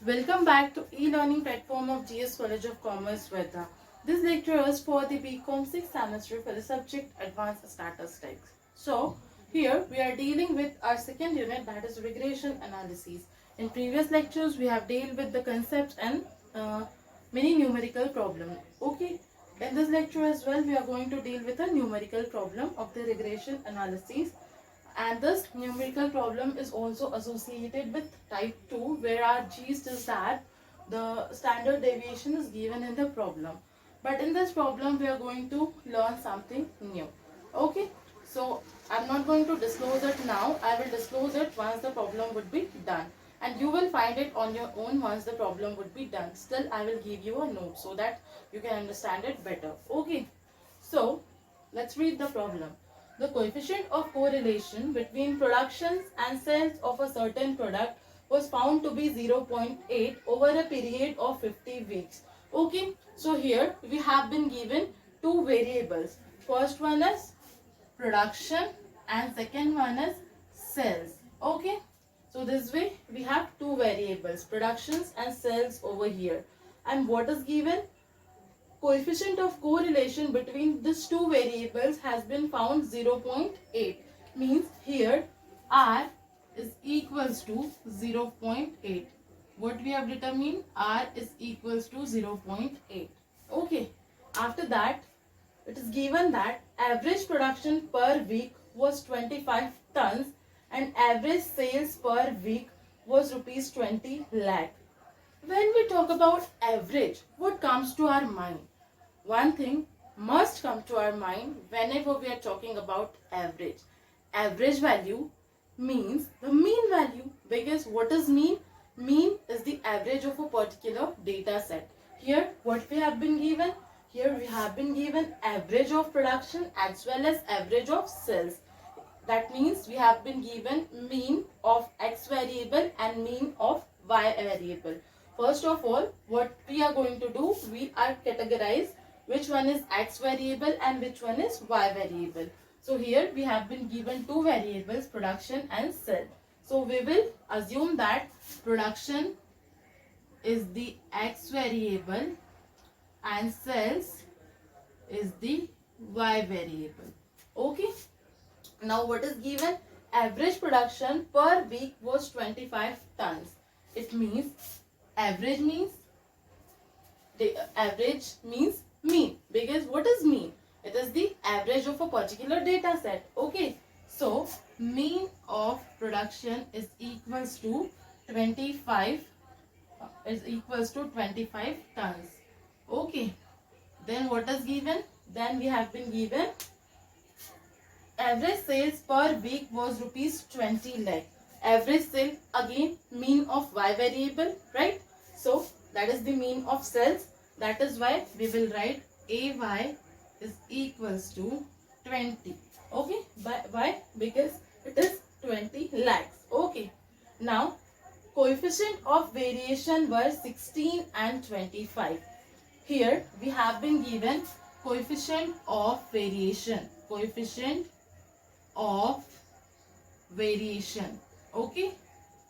Welcome back to e-learning platform of GS College of Commerce, Verda. This lecture is for the BCom 6th semester for the subject Advanced Statistics. So, here we are dealing with our second unit, that is regression analysis. In previous lectures, we have dealt with the concepts and many numerical problem. Okay, in this lecture as well, we are going to deal with a numerical problem of the regression analysis, and this numerical problem is also associated with type 2, where our gist is that the standard deviation is given in the problem. But in this problem, we are going to learn something new. Okay, so I'm not going to disclose it now. I will disclose it once the problem would be done. And you will find it on your own once the problem would be done. Still, I will give you a note so that you can understand it better. Okay, so let's read the problem. The coefficient of correlation between productions and sales of a certain product was found to be 0.8 over a period of 50 weeks. Okay, so here we have been given two variables. First one is production and second one is sales. Okay, so this way we have two variables, productions and sales over here. And what is given? Coefficient of correlation between these two variables has been found 0.8. Means here R is equals to 0.8. What we have determined? R is equals to 0.8. Okay. After that, it is given that average production per week was 25 tons and average sales per week was rupees 20 lakh. When we talk about average, what comes to our mind? One thing must come to our mind whenever we are talking about average. Average value means the mean value, because what is mean? Mean is the average of a particular data set. Here what we have been given? Here we have been given average of production as well as average of sales. That means we have been given mean of X variable and mean of Y variable. First of all, what we are going to do, we are categorize which one is X variable and which one is Y variable. So here we have been given two variables, production and sale. So we will assume that production is the X variable and sales is the Y variable. Okay. Now what is given? Average production per week was 25 tons. It means average means mean, because what is mean? It is the average of a particular data set. Okay, so mean of production is equals to 25 tons. Okay, then what is given? Then we have been given average sales per week was rupees 20 lakh. Average sale, again mean of Y variable, right? So that is the mean of sales. That is why we will write AY is equals to 20. Okay, why? Because it is 20 lakhs. Okay, now coefficient of variation were 16 and 25. Here we have been given coefficient of variation. Coefficient of variation. Okay,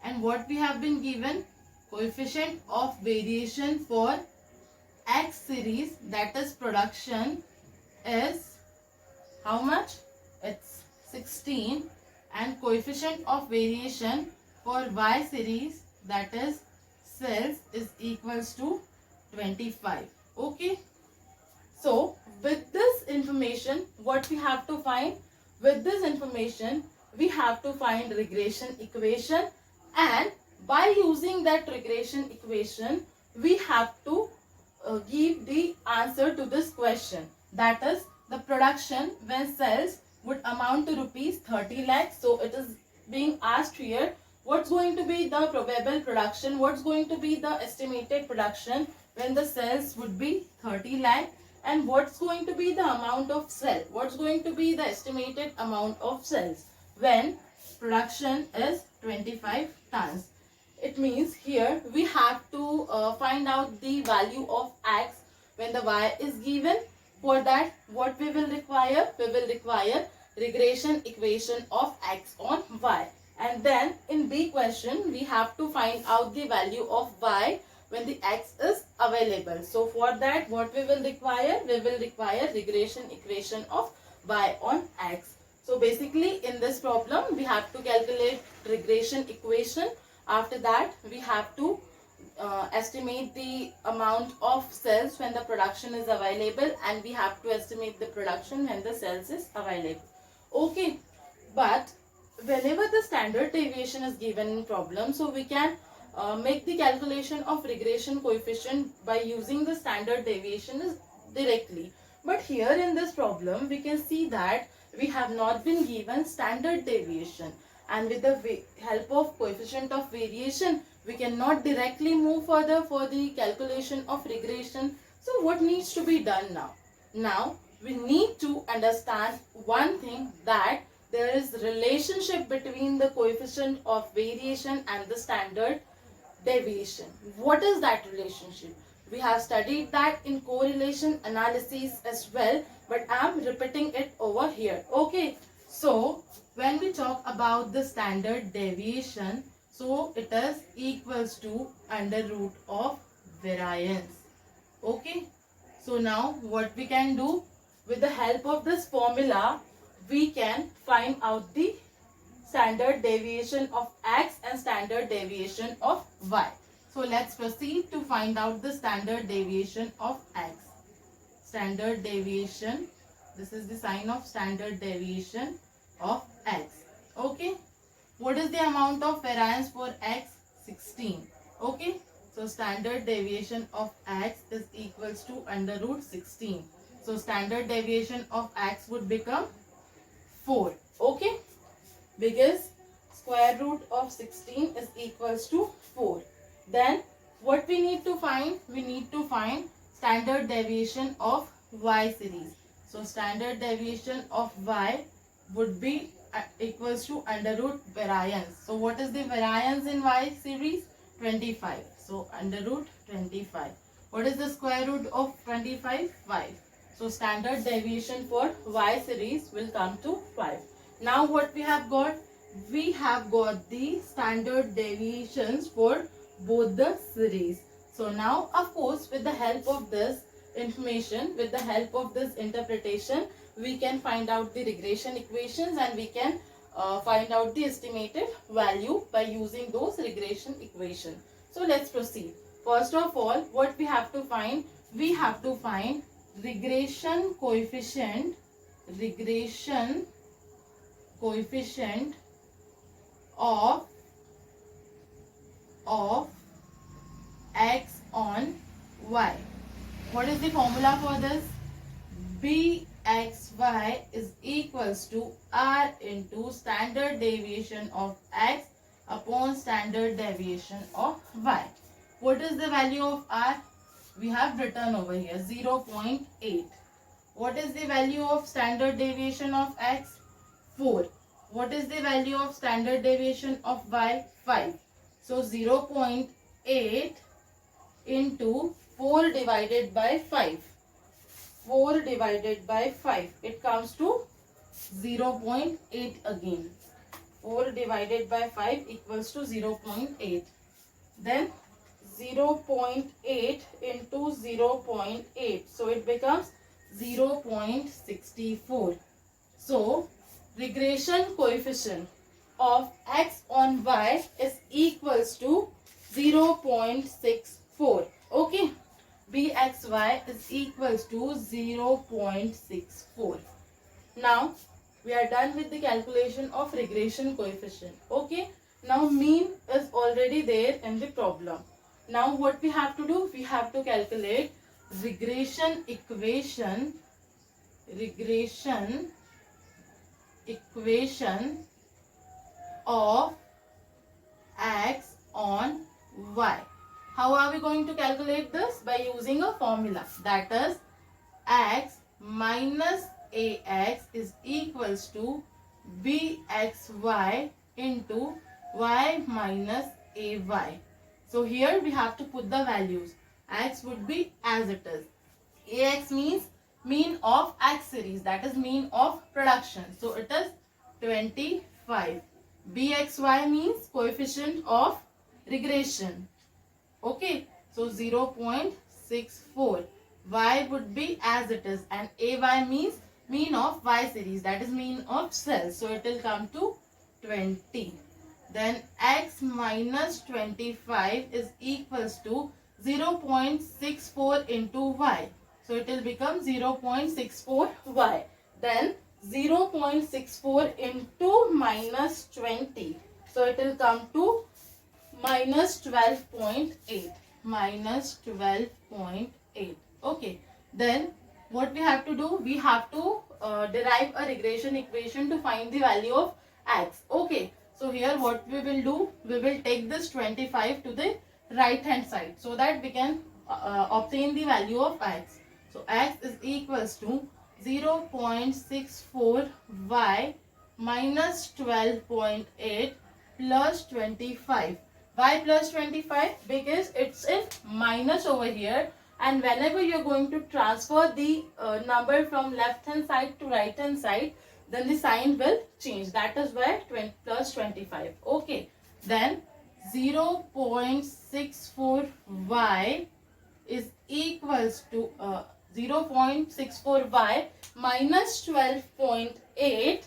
and what we have been given? Coefficient of variation for X series, that is production, is how much? It's 16, and coefficient of variation for Y series, that is sales, is equals to 25. Okay, so with this information, what we have to find? With this information, we have to find regression equation, and by using that regression equation, we have to give the answer to this question. That is, the production when sales would amount to rupees 30 lakhs. So it is being asked here, what's going to be the probable production? What's going to be the estimated production when the sales would be 30 lakh? And what's going to be the amount of sale? What's going to be the estimated amount of sales when production is 25 tons? It means here we have to find out the value of X when the Y is given. For that, what we will require? We will require regression equation of X on Y. And then in B question, we have to find out the value of y when the x is available. So for that, what we will require? We will require regression equation of y on x. So basically in this problem, we have to calculate regression equation. After that, we have to estimate the amount of cells when the production is available, and we have to estimate the production when the cells is available. Okay, but whenever the standard deviation is given in problem, so we can make the calculation of regression coefficient by using the standard deviation directly. But here in this problem, we can see that we have not been given standard deviation, and with the help of coefficient of variation, we cannot directly move further for the calculation of regression. So what needs to be done now? Now we need to understand one thing, that there is relationship between the coefficient of variation and the standard deviation. What is that relationship? We have studied that in correlation analysis as well, but I am repeating it over here. Okay, so when we talk about the standard deviation, so it is equals to under root of variance. Okay, so now what we can do, with the help of this formula, we can find out the standard deviation of x and standard deviation of y. So let's proceed to find out the standard deviation of x. Standard deviation, this is the sign of standard deviation of x. Okay, what is the amount of variance for x? 16. Okay, so standard deviation of x is equals to under root 16. So standard deviation of x would become 4. Okay, because square root of 16 is equals to 4. Then what we need to find? We need to find standard deviation of y series. So standard deviation of y would be equals to under root variance. So what is the variance in y series? 25. So under root 25. What is the square root of 25? 5. So standard deviation for y series will come to 5. Now what we have got? We have got the standard deviations for both the series. So now, of course, with the help of this information, with the help of this interpretation, we can find out the regression equations, and we can find out the estimated value by using those regression equations. So let's proceed. First of all, what we have to find? We have to find regression coefficient of x on y. What is the formula for this? Bxy is equals to r into standard deviation of x upon standard deviation of y. What is the value of r? We have written over here 0.8. What is the value of standard deviation of x? 4. What is the value of standard deviation of y? 5. So 0.8 into 4 divided by 5. 4 divided by 5. It comes to 0.8 again. 4 divided by 5 equals to 0.8. Then 0.8 into 0.8. So it becomes 0.64. So regression coefficient of x on y is equals to 0.64. Okay, bxy is equals to 0.64. Now we are done with the calculation of regression coefficient. Okay, now mean is already there in the problem. Now what we have to do? We have to calculate regression equation of x on y. How are we going to calculate this? By using a formula, that is x minus ax is equals to bxy into y minus ay. So here we have to put the values. X would be as it is. Ax means mean of x series, that is mean of production. So it is 25. bxy means coefficient of regression. Okay, so 0.64. Y would be as it is, and ay means mean of y series, that is mean of cells. So it will come to 20. Then x minus 25 is equals to 0.64 into y. So it will become 0.64 y. Then 0.64 into minus 20. So it will come to minus 12.8. Minus 12.8. Okay. Then what we have to do? We have to derive a regression equation to find the value of x. Okay. So here what we will do? We will take this 25 to the right hand side so that we can obtain the value of x. So x is equals to 0.64 y minus 12.8 plus 25. Why plus 25? Because it's in minus over here, and whenever you're going to transfer the number from left hand side to right hand side, then the sign will change. That is why 20 plus 25. Okay. Then 0.64 y is equals to 0.64 y minus 12.8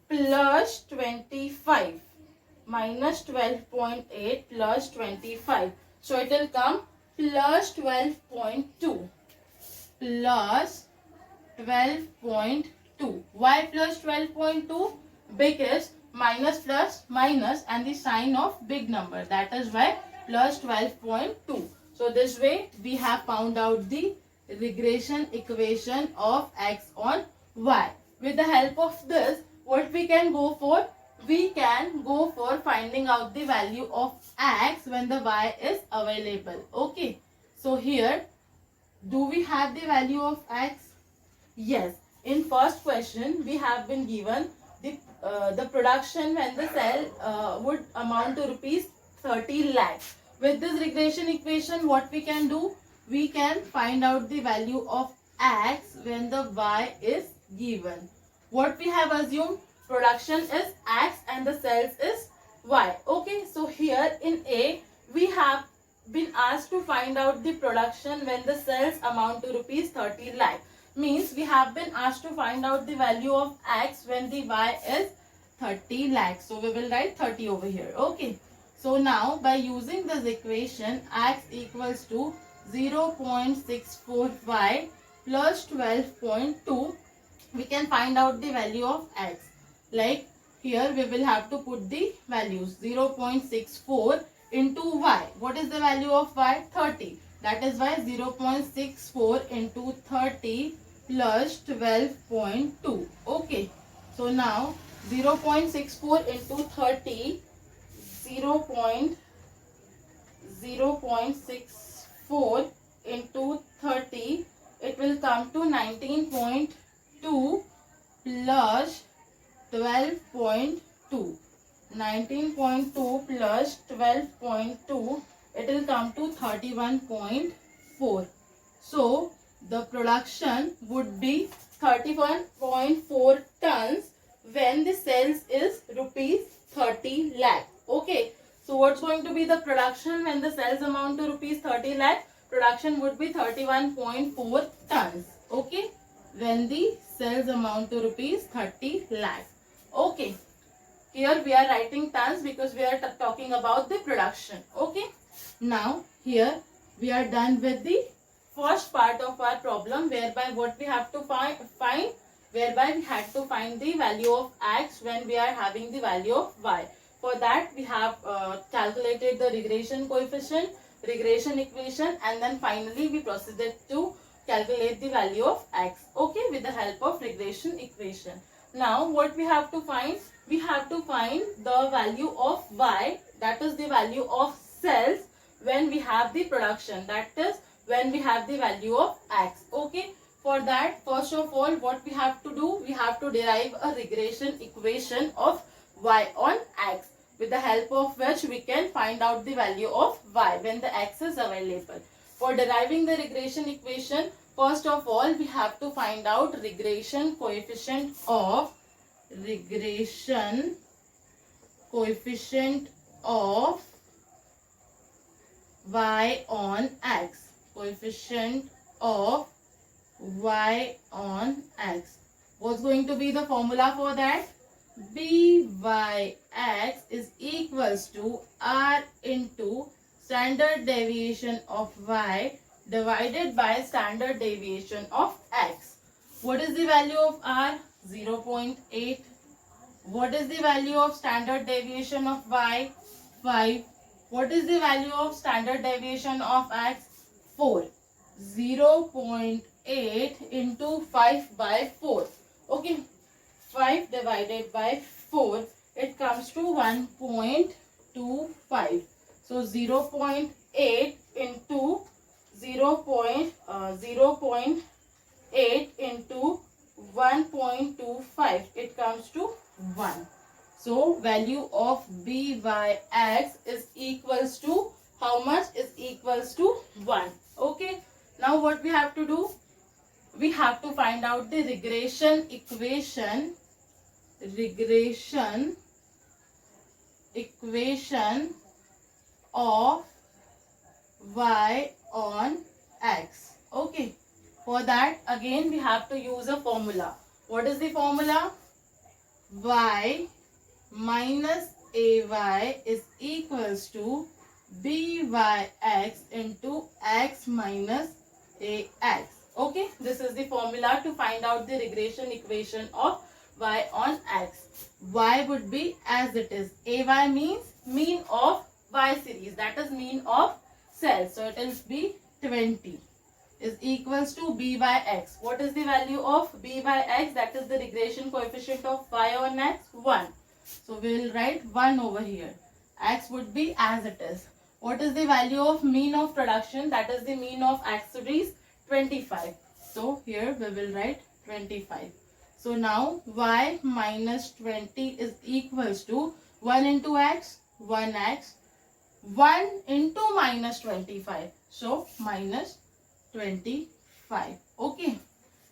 plus 25. Minus 12.8 plus 25. So it will come plus 12.2. Plus 12.2. Why plus 12.2? Because minus plus minus and the sign of big number. That is why plus 12.2. So this way we have found out the regression equation of x on y. With the help of this, what we can go for? We can go for finding out the value of x when the y is available. Okay. So here, do we have the value of x? Yes. In first question, we have been given the production when the cell would amount to rupees 30 lakhs. With this regression equation, what we can do? We can find out the value of x when the y is given. What we have assumed? Production is x and the cells is y. Okay, so here in A, we have been asked to find out the production when the cells amount to rupees 30 lakh. Means we have been asked to find out the value of x when the y is 30 lakhs. So we will write 30 over here. Okay. So now by using this equation, x equals to 0.64y plus 12.2, we can find out the value of x. Like here we will have to put the values 0.64 into y. What is the value of y? 30. That is why 0.64 into 30 plus 12.2. Okay. So now 0.64 into 30, 0.64 into 30, it will come to 19.2 plus 12.2. 19.2 plus 12.2, it will come to 31.4. So the production would be 31.4 tons when the sales is rupees 30 lakh. Okay. So what's going to be the production when the sales amount to rupees 30 lakh? Production would be 31.4 tons. Okay. When the sales amount to rupees 30 lakh. Okay. Here we are writing tons because we are talking about the production. Okay. Now here we are done with the first part of our problem, whereby what we have to find whereby we had to find the value of x when we are having the value of y. For that we have calculated the regression coefficient, regression equation, and then finally we proceeded to calculate the value of x. Okay, with the help of regression equation. Now what we have to find? We have to find the value of y, that is the value of cells when we have the production, that is when we have the value of x. Okay. For that, first of all, what we have to do? We have to derive a regression equation of y on x, with the help of which we can find out the value of y when the x is available. For deriving the regression equation, first of all, we have to find out regression coefficient of coefficient of y on x. Coefficient of y on x. What's going to be the formula for that? Byx is equals to r into standard deviation of y divided by standard deviation of x. What is the value of r? 0.8. What is the value of standard deviation of y? 5. What is the value of standard deviation of x? 4. 0.8 into 5 by 4. Okay. 5 divided by 4, it comes to 1.25. So 0.8 into 0.8 into 1.25, it comes to 1. So value of Byx is equals to how much? Is equals to 1. Okay. Now what we have to do? We have to find out the regression equation of y on x. Okay. For that, again we have to use a formula. What is the formula? Y minus ay is equals to byx into x minus ax. Okay. This is the formula to find out the regression equation of y on x. Y would be as it is. Ay means mean of y series, that is mean of cells. So it will be 20 is equals to b by x. What is the value of b by x? That is the regression coefficient of y on x, 1. So we will write 1 over here. X would be as it is. What is the value of mean of production? That is the mean of x series, 25. So here we will write 25. So now y minus 20 is equals to 1 into x, 1x, 1 into minus 25. So minus 25. Okay.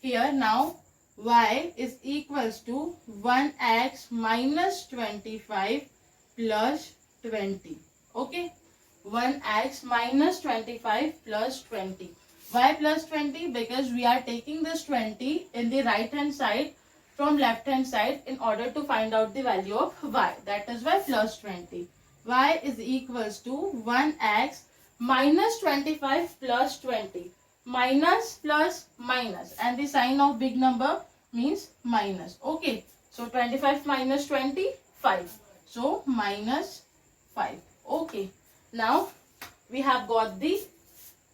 Here now y is equals to 1x minus 25 plus 20. Okay. 1x minus 25 plus 20. Why plus 20? Because we are taking this 20 in the right hand side from left hand side in order to find out the value of y. That is why plus 20. Y is equals to 1x minus 25 plus 20. Minus plus minus, and the sign of big number means minus. Okay. So 25 minus 20, 5. So minus 5. Okay. Now we have got the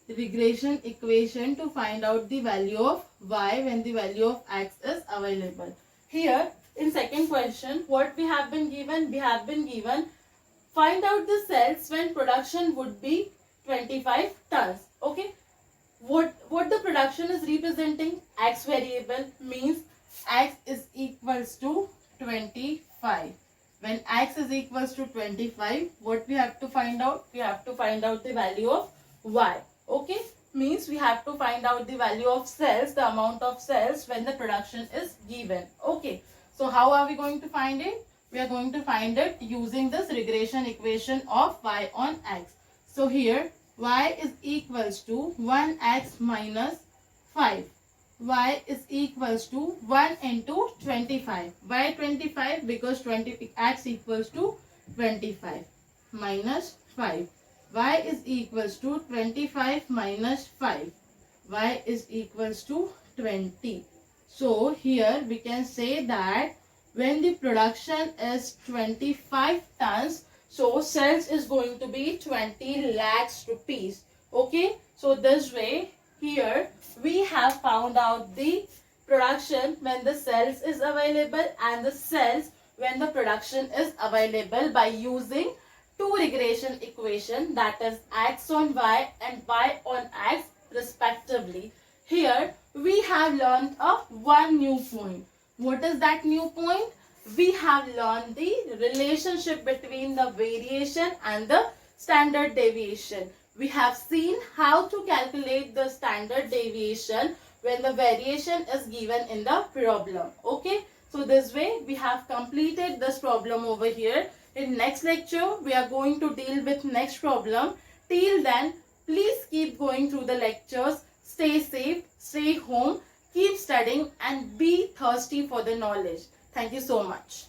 regression equation to find out the value of y when the value of x is available. Here in second question, what we have been given? We have been given find out the cells when production would be 25 tons. Okay. What the production is representing? X variable means x is equals to 25. When x is equals to 25, what we have to find out? We have to find out the value of y. Okay. Means we have to find out the value of cells, the amount of cells when the production is given. Okay. So how are we going to find it? We are going to find it using this regression equation of y on x. So here y is equals to 1x minus 5. Y is equals to 1 into 25. Why 25? Because x equals to 25 minus 5. Y is equals to 25 minus 5. Y is equals to 20. So here we can say that when the production is 25 tons, so sales is going to be 20 lakhs rupees. Okay. So this way here we have found out the production when the sales is available and the sales when the production is available by using two regression equation, that is x on y and y on x respectively. Here we have learned one new point. What is that new point? We have learned the relationship between the variation and the standard deviation. We have seen how to calculate the standard deviation when the variation is given in the problem. Okay. So this way we have completed this problem over here In next lecture, we are going to deal with next problem. Till then, please keep going through the lectures. Stay safe, stay home, keep studying and be thirsty for the knowledge. Thank you so much.